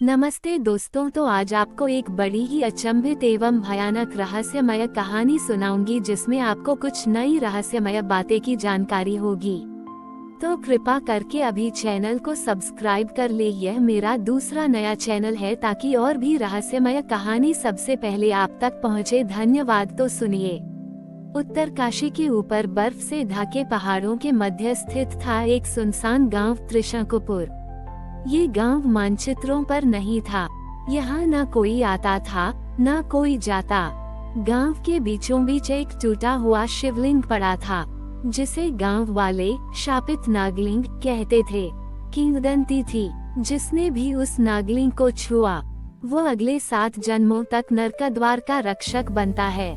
नमस्ते दोस्तों, तो आज आपको एक बड़ी ही अचंभित एवं भयानक रहस्यमय कहानी सुनाऊंगी जिसमें आपको कुछ नई रहस्यमय बातें की जानकारी होगी। तो कृपा करके अभी चैनल को सब्सक्राइब कर ले। यह मेरा दूसरा नया चैनल है ताकि और भी रहस्यमय कहानी सबसे पहले आप तक पहुंचे। धन्यवाद। तो सुनिए। उत्तरकाशी के ऊपर बर्फ से ढके पहाड़ों के मध्य स्थित था एक सुनसान गांव त्रिशंकुपुर। ये गांव मानचित्रों पर नहीं था। यहाँ न कोई आता था न कोई जाता। गांव के बीचों बीच एक टूटा हुआ शिवलिंग पड़ा था जिसे गांव वाले शापित नागलिंग कहते थे। किंवदंती थी जिसने भी उस नागलिंग को छुआ वो अगले 7 जन्मों तक नरकद्वार का रक्षक बनता है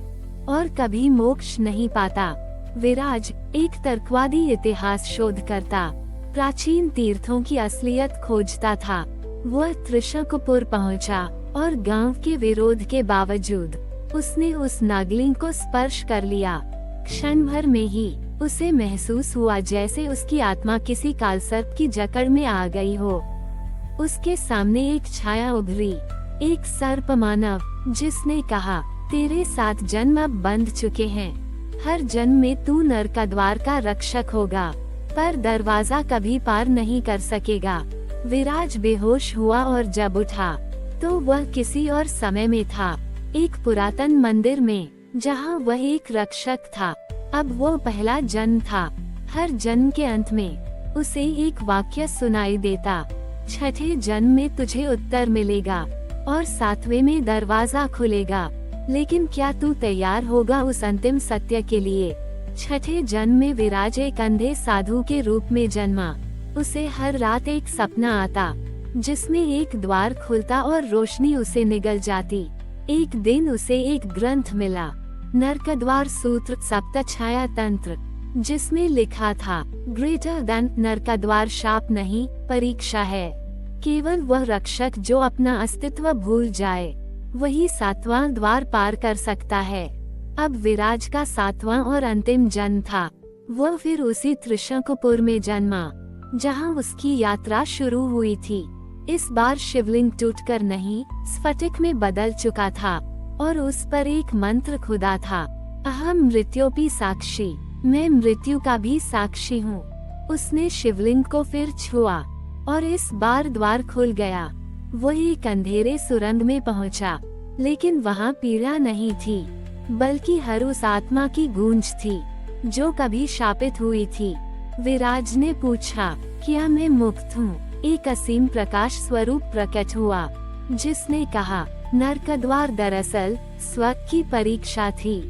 और कभी मोक्ष नहीं पाता। विराज एक तर्कवादी इतिहास शोधकर्ता प्राचीन तीर्थों की असलियत खोजता था। वह त्रिशंकुपुर पहुंचा और गांव के विरोध के बावजूद उसने उस नागलिंग को स्पर्श कर लिया। क्षण भर में ही उसे महसूस हुआ जैसे उसकी आत्मा किसी कालसर्प की जकड़ में आ गई हो। उसके सामने एक छाया उभरी, एक सर्प मानव जिसने कहा, तेरे 7 जन्म अब बंध चुके हैं। हर जन्म में तू नरकद्वार का रक्षक होगा पर दरवाजा कभी पार नहीं कर सकेगा। विराज बेहोश हुआ और जब उठा तो वह किसी और समय में था, एक पुरातन मंदिर में जहां वह एक रक्षक था। अब वो पहला जन्म था। हर जन्म के अंत में उसे एक वाक्य सुनाई देता, 6ठे जन्म में तुझे उत्तर मिलेगा और 7वें में दरवाजा खुलेगा। लेकिन क्या तू तैयार होगा उस अंतिम सत्य के लिए? 6ठे जन्म में विराज एक अंधे साधु के रूप में जन्मा। उसे हर रात एक सपना आता जिसमें एक द्वार खुलता और रोशनी उसे निगल जाती। एक दिन उसे एक ग्रंथ मिला, नरकद्वार सूत्र सप्तछाया तंत्र, जिसमें लिखा था, ग्रेटर देन नरकद्वार शाप नहीं, परीक्षा है। केवल वह रक्षक जो अपना अस्तित्व भूल जाए वही 7वां द्वार पार कर सकता है। अब विराज का 7वां और अंतिम जन्म था। वह फिर उसी त्रिशंकुपुर में जन्मा जहां उसकी यात्रा शुरू हुई थी। इस बार शिवलिंग टूटकर नहीं, स्फटिक में बदल चुका था और उस पर एक मंत्र खुदा था, अहम मृत्योपि साक्षी, मैं मृत्यु का भी साक्षी हूँ। उसने शिवलिंग को फिर छुआ और इस बार द्वार खुल गया। वह एक अंधेरे सुरंग में पहुँचा, लेकिन वहाँ पीड़ा नहीं थी बल्कि हर उस आत्मा की गूंज थी जो कभी शापित हुई थी। विराज ने पूछा, क्या मैं मुक्त हूँ? एक असीम प्रकाश स्वरूप प्रकट हुआ जिसने कहा, नरकद्वार दरअसल स्वर्ग की परीक्षा थी।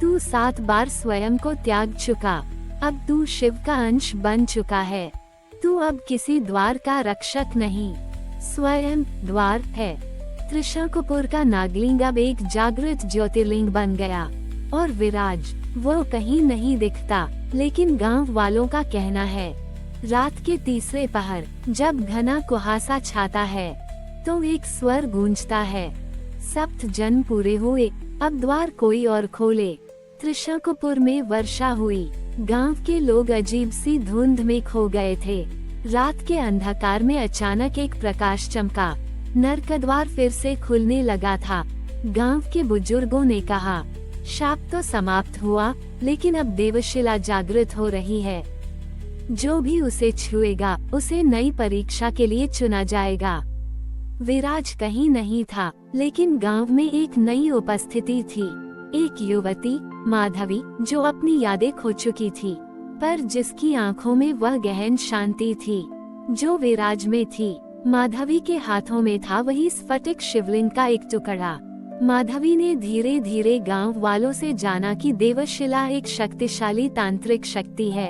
तू 7 बार स्वयं को त्याग चुका, अब तू शिव का अंश बन चुका है। तू अब किसी द्वार का रक्षक नहीं, स्वयं द्वार है। त्रिशंकुपुर का नागलिंग अब एक जागृत ज्योतिर्लिंग बन गया और विराज वो कहीं नहीं दिखता। लेकिन गांव वालों का कहना है, रात के तीसरे पहर जब घना कुहासा छाता है तो एक स्वर गूंजता है, 7 जन्म पूरे हुए, अब द्वार कोई और खोले। त्रिशंकुपुर में वर्षा हुई। गांव के लोग अजीब सी धुंध में खो गए थे। रात के अंधकार में अचानक एक प्रकाश चमका। नरकद्वार फिर से खुलने लगा था। गांव के बुजुर्गों ने कहा, शाप तो समाप्त हुआ, लेकिन अब देवशिला जागृत हो रही है। जो भी उसे छुएगा उसे नई परीक्षा के लिए चुना जाएगा। विराज कहीं नहीं था, लेकिन गांव में एक नई उपस्थिति थी। एक युवती माधवी जो अपनी यादें खो चुकी थी, पर जिसकी आंखों में वह गहन शांति थी जो विराज में थी। माधवी के हाथों में था वही स्फटिक शिवलिंग का एक टुकड़ा। माधवी ने धीरे धीरे गांव वालों से जाना कि देवशिला एक शक्तिशाली तांत्रिक शक्ति है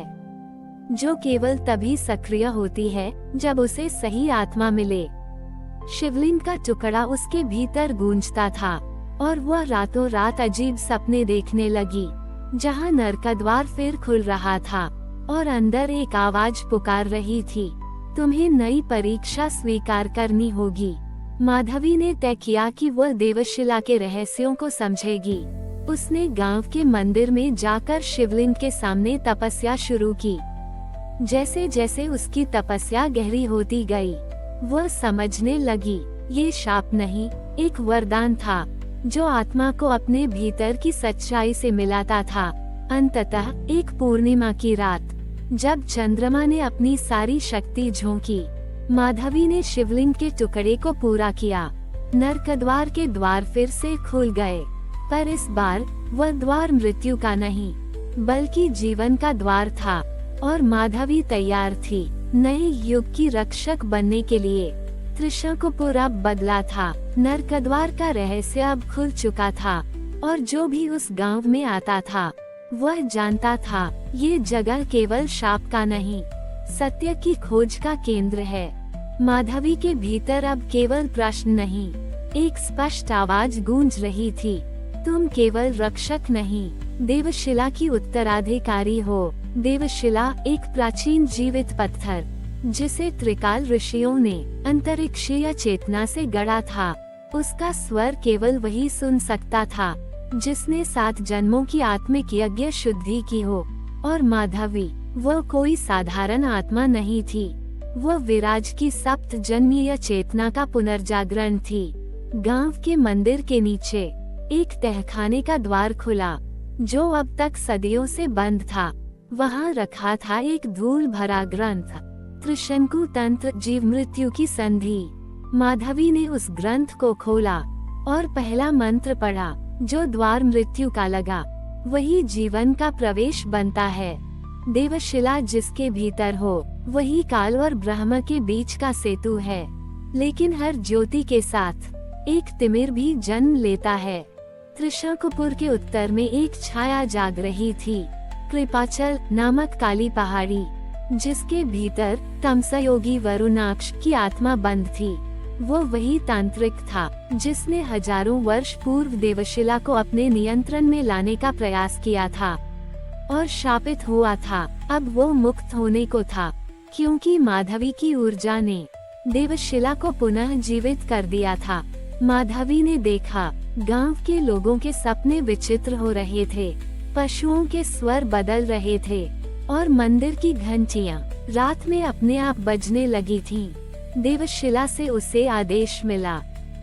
जो केवल तभी सक्रिय होती है जब उसे सही आत्मा मिले। शिवलिंग का टुकड़ा उसके भीतर गूंजता था और वह रातों रात अजीब सपने देखने लगी, जहां नरकद्वार फिर खुल रहा था और अंदर एक आवाज पुकार रही थी, तुम्हें नई परीक्षा स्वीकार करनी होगी। माधवी ने तय किया कि वह देवशिला के रहस्यों को समझेगी। उसने गांव के मंदिर में जाकर शिवलिंग के सामने तपस्या शुरू की। जैसे जैसे उसकी तपस्या गहरी होती गई, वह समझने लगी ये शाप नहीं, एक वरदान था जो आत्मा को अपने भीतर की सच्चाई से मिलाता था। अंततः एक पूर्णिमा की रात, जब चंद्रमा ने अपनी सारी शक्ति झोंकी, माधवी ने शिवलिंग के टुकड़े को पूरा किया। नरकद्वार के द्वार फिर से खुल गए, पर इस बार वह द्वार मृत्यु का नहीं, बल्कि जीवन का द्वार था, और माधवी तैयार थी नए युग की रक्षक बनने के लिए। त्रिशंकुपुर अब बदला था, नरकद्वार का रहस्य अब खुल चुका था, और जो भी उस गांव में आता था वह जानता था ये जगह केवल शाप का नहीं, सत्य की खोज का केंद्र है। माधवी के भीतर अब केवल प्रश्न नहीं, एक स्पष्ट आवाज गूंज रही थी, तुम केवल रक्षक नहीं, देवशिला की उत्तराधिकारी हो। देवशिला एक प्राचीन जीवित पत्थर, जिसे त्रिकाल ऋषियों ने अंतरिक्षीय चेतना से गढ़ा था। उसका स्वर केवल वही सुन सकता था जिसने 7 जन्मों की आत्मिक यज्ञ शुद्धि की हो। और माधवी, वह कोई साधारण आत्मा नहीं थी, वह विराज की 7 जन्मीय चेतना का पुनर्जागरण थी। गांव के मंदिर के नीचे एक तहखाने का द्वार खुला, जो अब तक सदियों से बंद था। वहां रखा था एक धूल भरा ग्रंथ, त्रिशंकु तंत्र जीव मृत्यु की संधि। माधवी ने उस ग्रंथ को खोला और पहला मंत्र पढ़ा, जो द्वार मृत्यु का लगा, वही जीवन का प्रवेश बनता है। देवशिला जिसके भीतर हो, वही काल और ब्रह्म के बीच का सेतु है। लेकिन हर ज्योति के साथ एक तिमिर भी जन्म लेता है। त्रिशंकुपुर के उत्तर में एक छाया जाग रही थी, कृपाचल नामक काली पहाड़ी, जिसके भीतर तमसयोगी वरुणाक्ष की आत्मा बंद थी। वो वही तांत्रिक था जिसने हजारों वर्ष पूर्व देवशिला को अपने नियंत्रण में लाने का प्रयास किया था और शापित हुआ था। अब वो मुक्त होने को था, क्योंकि माधवी की ऊर्जा ने देवशिला को पुनः जीवित कर दिया था। माधवी ने देखा, गांव के लोगों के सपने विचित्र हो रहे थे, पशुओं के स्वर बदल रहे थे, और मंदिर की घंटियां रात में अपने आप बजने लगी थीं। देवशिला से उसे आदेश मिला,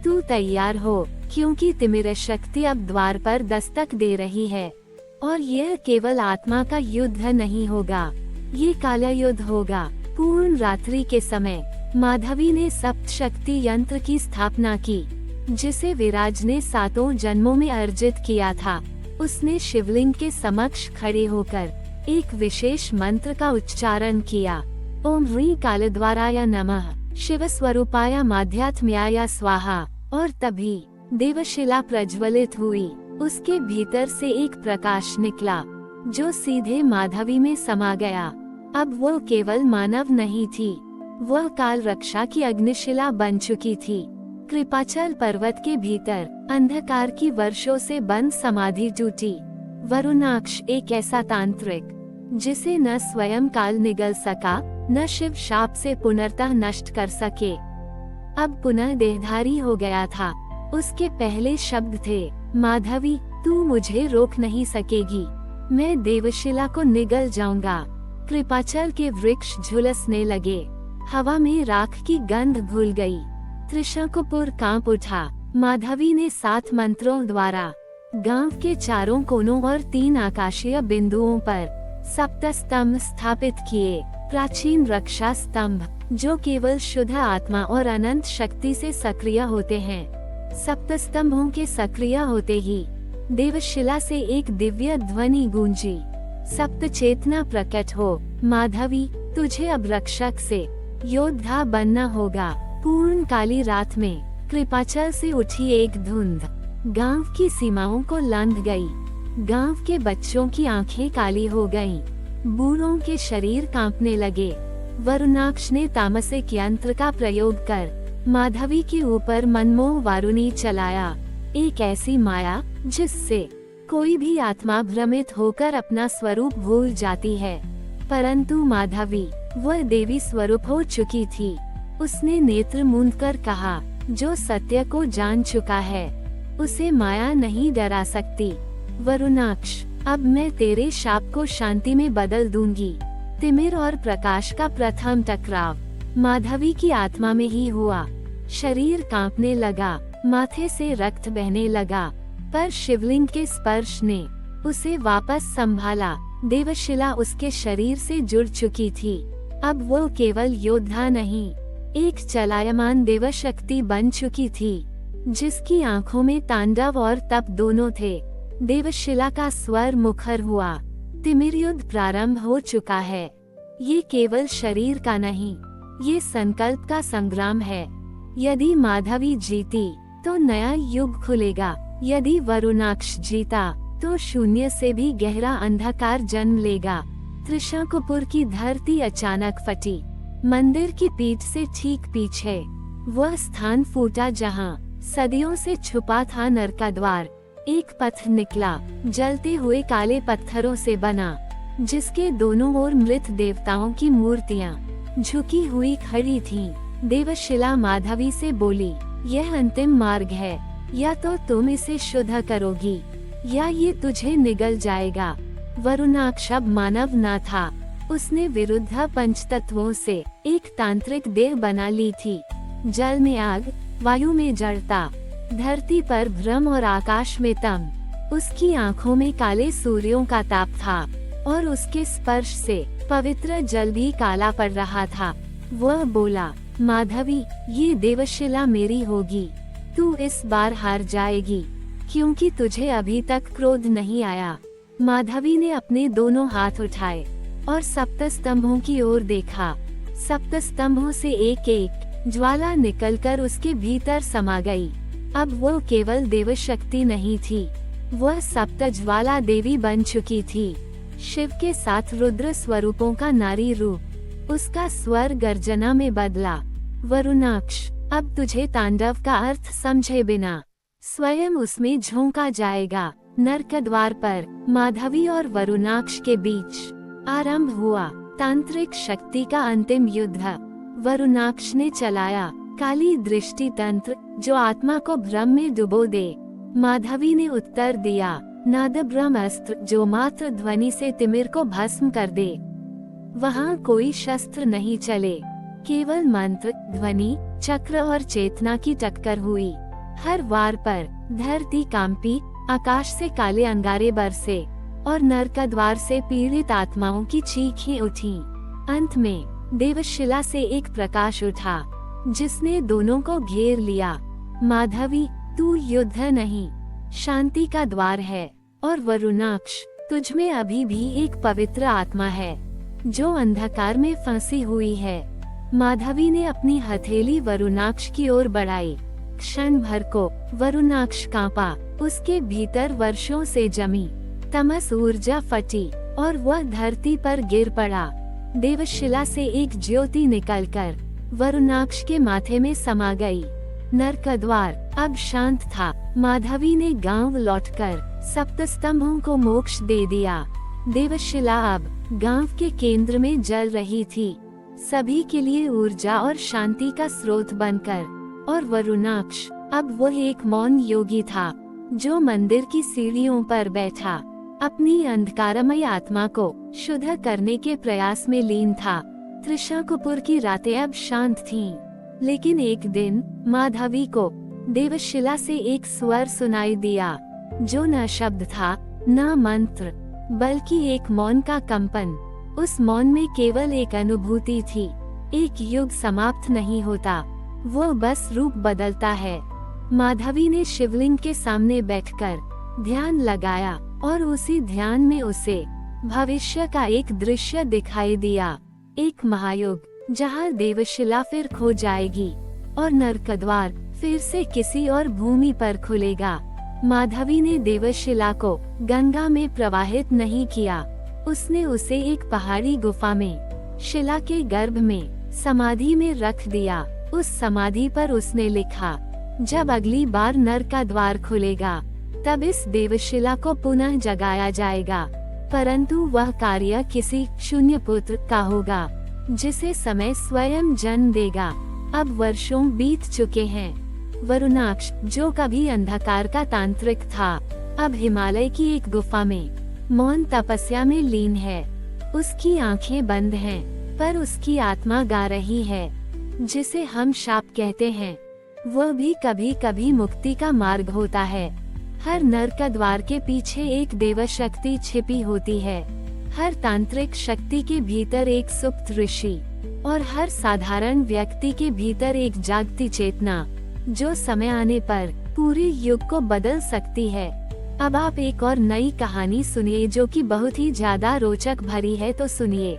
तू तैयार हो, क्योंकि तिमिर शक्ति अब द्वार पर दस्तक दे रही है। और यह केवल आत्मा का युद्ध नहीं होगा, ये काला युद्ध होगा। पूर्ण रात्रि के समय माधवी ने सप्तशक्ति यंत्र की स्थापना की, जिसे विराज ने 7 जन्मों में अर्जित किया था। उसने शिवलिंग के समक्ष खड़े होकर एक विशेष मंत्र का उच्चारण किया, ओम ह्रीं कालद्वाराय नमः, शिव स्वरूपाय माध्यात्म्याय स्वाहा। और तभी देवशिला प्रज्वलित हुई। उसके भीतर से एक प्रकाश निकला, जो सीधे माधवी में समा गया। अब वो केवल मानव नहीं थी, वह काल रक्षा की अग्निशिला बन चुकी थी। कृपाचल पर्वत के भीतर अंधकार की वर्षों से बंद समाधि टूटी। वरुणाक्ष एक ऐसा तांत्रिक, जिसे न स्वयं काल निगल सका, न शिव शाप से पुनर्तः नष्ट कर सके, अब पुनः देहधारी हो गया था। उसके पहले शब्द थे, माधवी, तू मुझे रोक नहीं सकेगी, मैं देवशिला को निगल जाऊंगा। कृपाचल के वृक्ष झुलसने लगे, हवा में राख की गंध घुल गई। त्रिशंकुपुर कांप उठा। माधवी ने 7 मंत्रों द्वारा गांव के चारों कोनों और 3 आकाशीय बिंदुओं पर सप्तस्तंभ स्थापित किए। प्राचीन रक्षा स्तंभ, जो केवल शुद्ध आत्मा और अनंत शक्ति से सक्रिय होते हैं। सप्तस्तंभों के सक्रिय होते ही देवशिला से एक दिव्य ध्वनि गूंजी, सप्त चेतना प्रकट हो। माधवी, तुझे अब रक्षक से योद्धा बनना होगा। पूर्ण काली रात में कृपाचल से उठी एक धुंध गांव की सीमाओं को लंघ गई। गांव के बच्चों की आंखें काली हो गईं, बूढ़ों के शरीर कांपने लगे। वरुणाक्ष ने तामसिक यंत्र का प्रयोग कर माधवी के ऊपर मनमोह वारुणी चलाया, एक ऐसी माया जिससे कोई भी आत्मा भ्रमित होकर अपना स्वरूप भूल जाती है। परंतु माधवी, वह देवी स्वरूप हो चुकी थी। उसने नेत्र मूंद कर कहा, जो सत्य को जान चुका है, उसे माया नहीं डरा सकती। वरुणाक्ष, अब मैं तेरे शाप को शांति में बदल दूंगी। तिमिर और प्रकाश का प्रथम टकराव माधवी की आत्मा में ही हुआ। शरीर कांपने लगा, माथे से रक्त बहने लगा, पर शिवलिंग के स्पर्श ने उसे वापस संभाला। देवशिला उसके शरीर से जुड़ चुकी थी। अब वो केवल योद्धा नहीं, एक चलायमान देवशक्ति बन चुकी थी, जिसकी आंखों में तांडव और तप दोनों थे। देवशिला का स्वर मुखर हुआ, तिमिर युद्ध प्रारंभ हो चुका है। ये केवल शरीर का नहीं, ये संकल्प का संग्राम है। यदि माधवी जीती तो नया युग खुलेगा, यदि वरुणाक्ष जीता तो शून्य से भी गहरा अंधकार जन्म लेगा। त्रिशंकुपुर की धरती अचानक फटी। मंदिर की पीठ से ठीक पीछे वह स्थान फूटा जहां सदियों से छुपा था नरक का द्वार। एक पथ निकला, जलते हुए काले पत्थरों से बना, जिसके दोनों ओर मृत देवताओं की मूर्तियां झुकी हुई खड़ी थीं। देवशिला माधवी से बोली, यह अंतिम मार्ग है, या तो तुम इसे शुद्ध करोगी या ये तुझे निगल जाएगा। वरुणाक्ष अब मानव न था, उसने विरुद्ध पंचतत्वों से एक तांत्रिक देह बना ली थी। जल में आग, वायु में जड़ता, धरती पर भ्रम और आकाश में तम। उसकी आंखों में काले सूर्यों का ताप था और उसके स्पर्श से पवित्र जल भी काला पड़ रहा था। वह बोला, माधवी, ये देवशिला मेरी होगी। तू इस बार हार जाएगी, क्योंकि तुझे अभी तक क्रोध नहीं आया। माधवी ने अपने दोनों हाथ उठाए और सप्त स्तंभों की ओर देखा। सप्त स्तंभों से एक एक ज्वाला निकलकर उसके भीतर समा गई। अब वो केवल देवशक्ति नहीं थी, वह सप्त ज्वाला देवी बन चुकी थी। शिव के साथ रुद्र स्वरूपों का नारी रूप। उसका स्वर गर्जना में बदला, वरुणाक्ष, अब तुझे तांडव का अर्थ समझे बिना स्वयं उसमें झोंका जाएगा। नरक द्वार पर माधवी और वरुणाक्ष के बीच आरंभ हुआ तांत्रिक शक्ति का अंतिम युद्ध। वरुणाक्ष ने चलाया काली दृष्टि तंत्र, जो आत्मा को भ्रम में डुबो दे। माधवी ने उत्तर दिया नाद ब्रह्मास्त्र, जो मात्र ध्वनि से तिमिर को भस्म कर दे। वहाँ कोई शस्त्र नहीं चले, केवल मंत्र, ध्वनि, चक्र और चेतना की टक्कर हुई। हर वार पर धरती कांपी, आकाश से काले अंगारे बरसे और नरक द्वार से पीड़ित आत्माओं की चीखें उठी। अंत में देवशिला से एक प्रकाश उठा, जिसने दोनों को घेर लिया। माधवी, तू युद्ध नहीं, शांति का द्वार है, और वरुणाक्ष, तुझमें अभी भी एक पवित्र आत्मा है, जो अंधकार में फंसी हुई है। माधवी ने अपनी हथेली वरुणाक्ष की ओर बढ़ाई। क्षण भर को वरुणाक्ष कांपा, उसके भीतर वर्षों से जमी तमस ऊर्जा फटी और वह धरती पर गिर पड़ा। देवशिला से एक ज्योति निकलकर वरुणाक्ष के माथे में समा गई। नरक द्वार अब शांत था। माधवी ने गांव लौटकर सप्त स्तंभों को मोक्ष दे दिया। देवशिला अब गांव के केंद्र में जल रही थी, सभी के लिए ऊर्जा और शांति का स्रोत बनकर। और वरुणाक्ष अब वह एक मौन योगी था, जो मंदिर की सीढ़ियों पर बैठा अपनी अंधकारमय आत्मा को शुद्ध करने के प्रयास में लीन था। त्रिशंकुपुर की रातें अब शांत थीं, लेकिन एक दिन माधवी को देवशिला से एक स्वर सुनाई दिया, जो न शब्द था, न मंत्र, बल्कि एक मौन का कंपन। उस मौन में केवल एक अनुभूति थी, एक युग समाप्त नहीं होता, वो बस रूप बदलता है। माधवी ने शिवलिंग के सामने बैठकर ध्यान लगाया और उसी ध्यान में उसे भविष्य का एक दृश्य दिखाई दिया, एक महायुग जहाँ देवशिला फिर खो जाएगी और नरक द्वार फिर से किसी और भूमि पर खुलेगा। माधवी ने देवशिला को गंगा में प्रवाहित नहीं किया, उसने उसे एक पहाड़ी गुफा में शिला के गर्भ में समाधि में रख दिया। उस समाधि पर उसने लिखा, जब अगली बार नरक का द्वार खुलेगा, तब इस देवशिला को पुनः जगाया जाएगा, परंतु वह कार्य किसी शून्य पुत्र का होगा, जिसे समय स्वयं जन्म देगा। अब वर्षों बीत चुके हैं। वरुणाक्ष, जो कभी अंधकार का तांत्रिक था, अब हिमालय की एक गुफा में मौन तपस्या में लीन है। उसकी आंखें बंद हैं, पर उसकी आत्मा गा रही है, जिसे हम शाप कहते हैं। वह भी कभी कभी मुक्ति का मार्ग होता है। हर नर का द्वार के पीछे एक देव शक्ति छिपी होती है। हर तांत्रिक शक्ति के भीतर एक सुप्त ऋषि और हर साधारण व्यक्ति के भीतर एक जागती चेतना, जो समय आने पर पूरे युग को बदल सकती है। अब आप एक और नई कहानी सुनिए जो कि बहुत ही ज्यादा रोचक भरी है, तो सुनिए।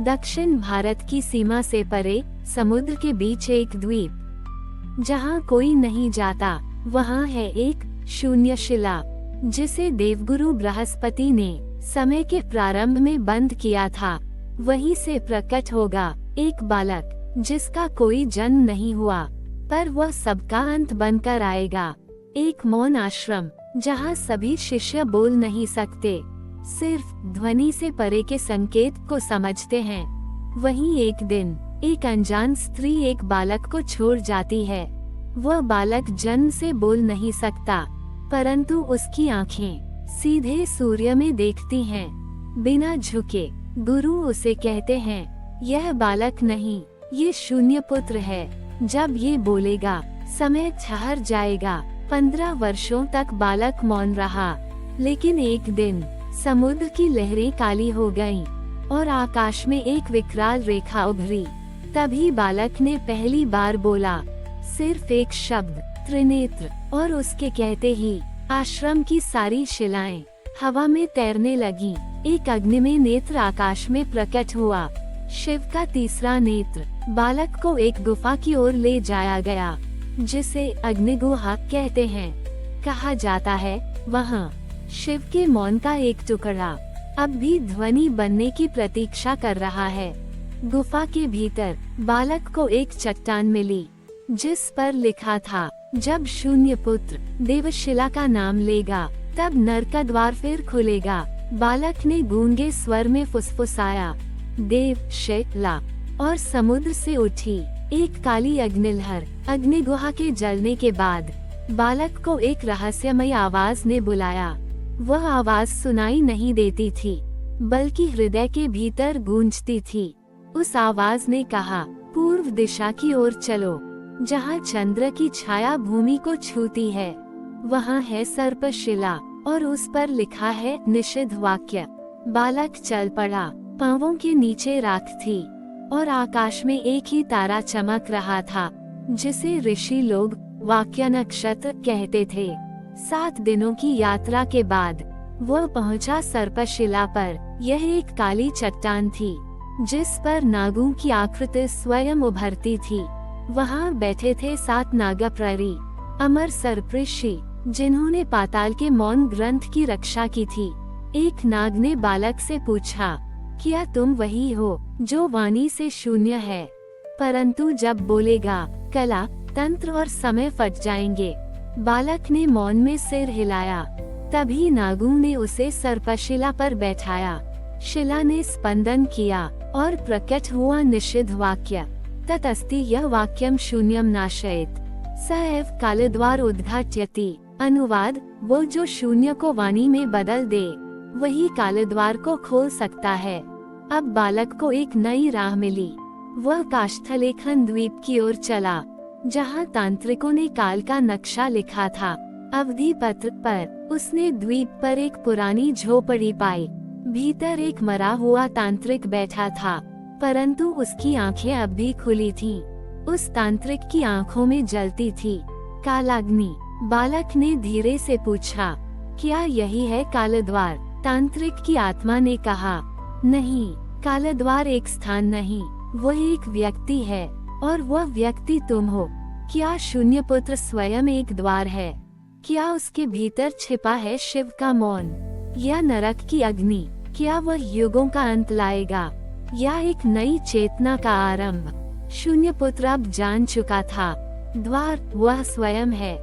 दक्षिण भारत की सीमा से परे समुद्र के बीच एक द्वीप जहाँ कोई नहीं जाता, वहाँ है एक शून्य शिला जिसे देवगुरु बृहस्पति ने समय के प्रारंभ में बंद किया था। वहीं से प्रकट होगा एक बालक जिसका कोई जन्म नहीं हुआ, पर वह सबका अंत बनकर आएगा। एक मौन आश्रम जहाँ सभी शिष्य बोल नहीं सकते, सिर्फ ध्वनि से परे के संकेत को समझते हैं। वहीं एक दिन एक अनजान स्त्री एक बालक को छोड़ जाती है। वह बालक जन्म से बोल नहीं सकता, परंतु उसकी आँखें सीधे सूर्य में देखती हैं, बिना झुके। गुरु उसे कहते हैं, यह बालक नहीं, ये शून्य पुत्र है। जब ये बोलेगा, समय ठहर जाएगा। 15 वर्षों तक बालक मौन रहा, लेकिन एक दिन समुद्र की लहरें काली हो गईं और आकाश में एक विकराल रेखा उभरी। तभी बालक ने पहली बार बोला, सिर्फ एक शब्द, त्रिनेत्र, और उसके कहते ही आश्रम की सारी शिलाएं हवा में तैरने लगीं। एक अग्निमय नेत्र आकाश में प्रकट हुआ, शिव का तीसरा नेत्र। बालक को एक गुफा की ओर ले जाया गया, जिसे अग्निगुहा कहते हैं। कहा जाता है वहाँ शिव के मौन का एक टुकड़ा अब भी ध्वनि बनने की प्रतीक्षा कर रहा है। गुफा के भीतर बालक को एक चट्टान मिली, जिस पर लिखा था, जब शून्य पुत्र देवशिला का नाम लेगा, तब नर का द्वार फिर खुलेगा। बालक ने गूंगे स्वर में फुसफुसाया, देव शिला, और समुद्र से उठी एक काली अग्निलहर। अग्निगुहा के जलने के बाद बालक को एक रहस्यमय आवाज ने बुलाया। वह आवाज सुनाई नहीं देती थी, बल्कि हृदय के भीतर गूंजती थी। उस आवाज ने कहा, पूर्व दिशा की ओर चलो, जहाँ चंद्र की छाया भूमि को छूती है। वहाँ है सर्पशिला और उस पर लिखा है निषिद्ध वाक्य। बालक चल पड़ा। पांवों के नीचे राख थी और आकाश में एक ही तारा चमक रहा था, जिसे ऋषि लोग वाक्य नक्षत्र कहते थे। 7 दिनों की यात्रा के बाद वह पहुंचा सर्पशिला पर। यह एक काली चट्टान थी, जिस पर नागों की आकृति स्वयं उभरती थी। वहाँ बैठे थे 7 नागप्रहरी, अमर सर्पऋषि, जिन्होंने पाताल के मौन ग्रंथ की रक्षा की थी। एक नाग ने बालक से पूछा, क्या तुम वही हो जो वाणी से शून्य है, परंतु जब बोलेगा कला, तंत्र और समय फट जाएंगे? बालक ने मौन में सिर हिलाया। तभी नागों ने उसे सर्पशिला पर बैठाया। शिला ने स्पंदन किया और प्रकट हुआ निषिद्ध वाक्य, ततस्ति यह वाक्यम शून्यम नाशयेत स एव कालद्वार उद्घाट्यति। अनुवाद, वो जो शून्य को वाणी में बदल दे, वही कालद्वार को खोल सकता है। अब बालक को एक नई राह मिली। वह काष्ठलेखन द्वीप की ओर चला, जहाँ तांत्रिकों ने काल का नक्शा लिखा था। अवधि पत्र पर उसने द्वीप पर एक पुरानी झोपड़ी पाई। भीतर एक मरा हुआ तांत्रिक बैठा था, परंतु उसकी आंखें अब भी खुली थीं। उस तांत्रिक की आंखों में जलती थी कालाग्नि। बालक ने धीरे से पूछा, क्या यही है कालद्वार? तांत्रिक की आत्मा ने कहा, नहीं, कालद्वार एक स्थान नहीं, वह एक व्यक्ति है, और वह व्यक्ति तुम हो। क्या शून्य पुत्र स्वयं एक द्वार है? क्या उसके भीतर छिपा है शिव का मौन, या नरक की अग्नि? क्या वह युगों का अंत लाएगा, या एक नई चेतना का आरंभ? शून्य पुत्र अब जान चुका था, द्वार वह स्वयं है,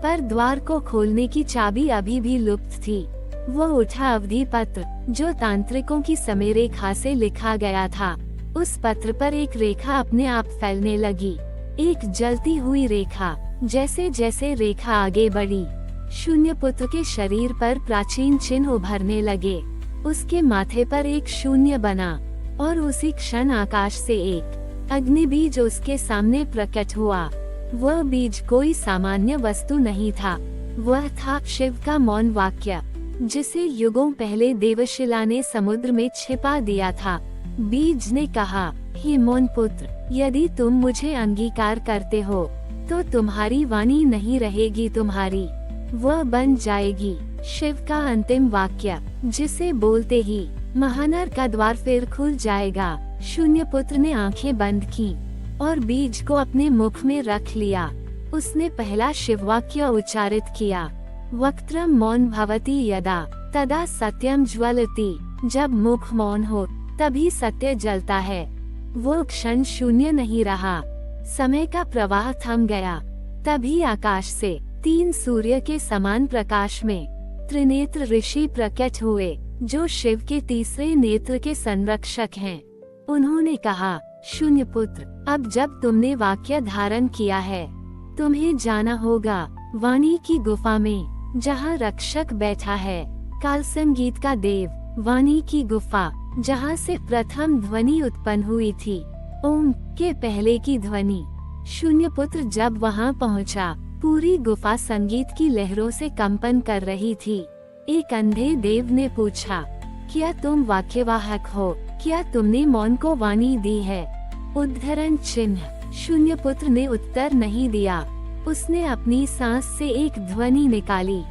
पर द्वार को खोलने की चाबी अभी भी लुप्त थी। वह उठा अवधि पत्र, जो तांत्रिकों की समय रेखा से लिखा गया था। उस पत्र पर एक रेखा अपने आप फैलने लगी, एक जलती हुई रेखा। जैसे जैसे रेखा आगे बढ़ी, शून्य पुत्र के शरीर पर प्राचीन चिन्ह उभरने लगे। उसके माथे पर एक शून्य बना, और उसी क्षण आकाश से एक अग्निबीज उसके सामने प्रकट हुआ। वह बीज कोई सामान्य वस्तु नहीं था, वह था शिव का मौन वाक्य, जिसे युगों पहले देवशिला ने समुद्र में छिपा दिया था। बीज ने कहा, हे मौन पुत्र, यदि तुम मुझे अंगीकार करते हो तो तुम्हारी वाणी नहीं रहेगी, तुम्हारी वह बन जाएगी। शिव का अंतिम वाक्य, जिसे बोलते ही महानर का द्वार फिर खुल जाएगा। शून्य पुत्र ने आंखें बंद की और बीज को अपने मुख में रख लिया। उसने पहला शिव वाक्य उच्चारित किया, वक्त्रम मौन भवति यदा तदा सत्यम ज्वलति। जब मुख मौन हो तभी सत्य जलता है। वो क्षण शून्य नहीं रहा, समय का प्रवाह थम गया। तभी आकाश से 3 सूर्य के समान प्रकाश में त्रिनेत्र ऋषि प्रकट हुए, जो शिव के तीसरे नेत्र के संरक्षक हैं। उन्होंने कहा, शून्य पुत्र, अब जब तुमने वाक्य धारण किया है, तुम्हें जाना होगा वाणी की गुफा में, जहाँ रक्षक बैठा है, काल संगीत का देव, वाणी की गुफा, जहाँ से प्रथम ध्वनि उत्पन्न हुई थी, ओम के पहले की ध्वनि। शून्य पुत्र जब वहाँ पहुँचा, पूरी गुफा संगीत की लहरों से कंपन कर रही थी। एक अंधे देव ने पूछा, क्या तुम वाक्यवाहक हो? क्या तुमने मौन को वाणी दी है? उद्धरण चिन्ह। शून्य पुत्र ने उत्तर नहीं दिया। उसने अपनी सांस से एक ध्वनि निकाली,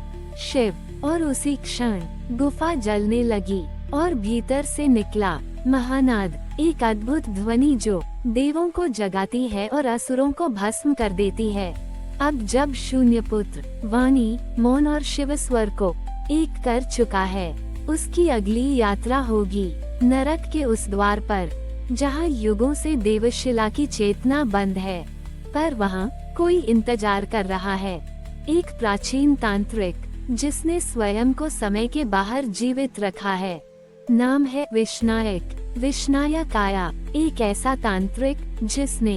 शिव, और उसी क्षण गुफा जलने लगी और भीतर से निकला महानाद, एक अद्भुत ध्वनि जो देवों को जगाती है और असुरों को भस्म कर देती है। अब जब शून्य पुत्र वाणी, मौन और शिव स्वर को एक कर चुका है, उसकी अगली यात्रा होगी नरक के उस द्वार पर, जहाँ युगों से देवशिला की चेतना बंद है, पर वहाँ कोई इंतजार कर रहा है। एक प्राचीन तांत्रिक, जिसने स्वयं को समय के बाहर जीवित रखा है। नाम है विष्णायक, विष्णाया काया, एक ऐसा तांत्रिक जिसने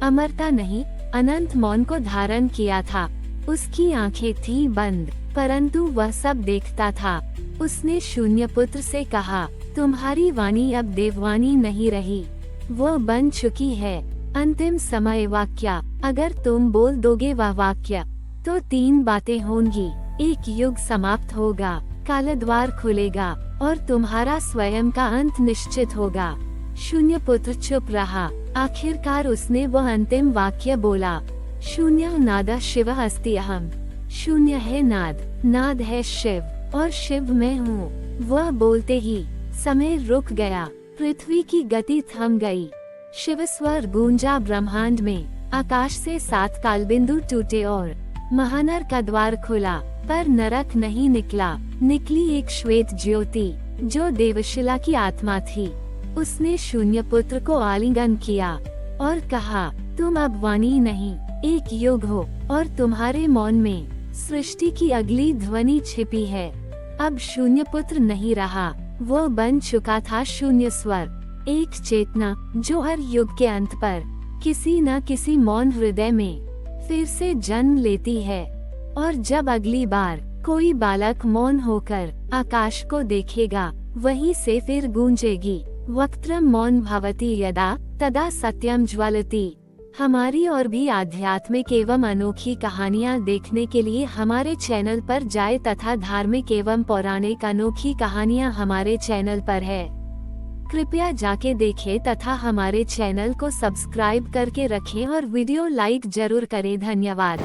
अमरता नहीं, अनंत मौन को धारण किया था। उसकी आंखें थी बंद, परंतु वह सब देखता था। उसने शून्य पुत्र से कहा, तुम्हारी वाणी अब देववाणी नहीं रही, वो बन चुकी है अंतिम समय वाक्य। अगर तुम बोल दोगे वह वाक्य, तो 3 बातें होंगी। एक युग समाप्त होगा, काल द्वार खुलेगा और तुम्हारा स्वयं का अंत निश्चित होगा। शून्य पुत्र चुप रहा। आखिरकार उसने वह अंतिम वाक्य बोला, शून्य नाद शिव अस्ति अहम। शून्य है नाद, नाद है शिव, और शिव मैं हूँ। वह बोलते ही समय रुक गया, पृथ्वी की गति थम गई। शिव स्वर गूंजा ब्रह्मांड में, आकाश से 7 कालबिंदु टूटे और महानर का द्वार खुला, पर नरक नहीं निकला। निकली एक श्वेत ज्योति, जो देवशिला की आत्मा थी। उसने शून्य पुत्र को आलिंगन किया और कहा, तुम अब वाणी नहीं, एक युग हो, और तुम्हारे मौन में सृष्टि की अगली ध्वनि छिपी है। अब शून्य पुत्र नहीं रहा, वो बन चुका था शून्य स्वर, एक चेतना जो हर युग के अंत पर किसी न किसी मौन हृदय में फिर से जन्म लेती है। और जब अगली बार कोई बालक मौन होकर आकाश को देखेगा, वहीं से फिर गूंजेगी, वक्त्रम मौन भवति यदा तदा सत्यम ज्वलति। हमारी और भी आध्यात्मिक एवं अनोखी कहानियाँ देखने के लिए हमारे चैनल पर जाए तथा धार्मिक एवं पौराणिक अनोखी कहानियाँ हमारे चैनल पर है। कृपया जाके देखें तथा हमारे चैनल को सब्सक्राइब करके रखें और वीडियो लाइक जरूर करें। धन्यवाद।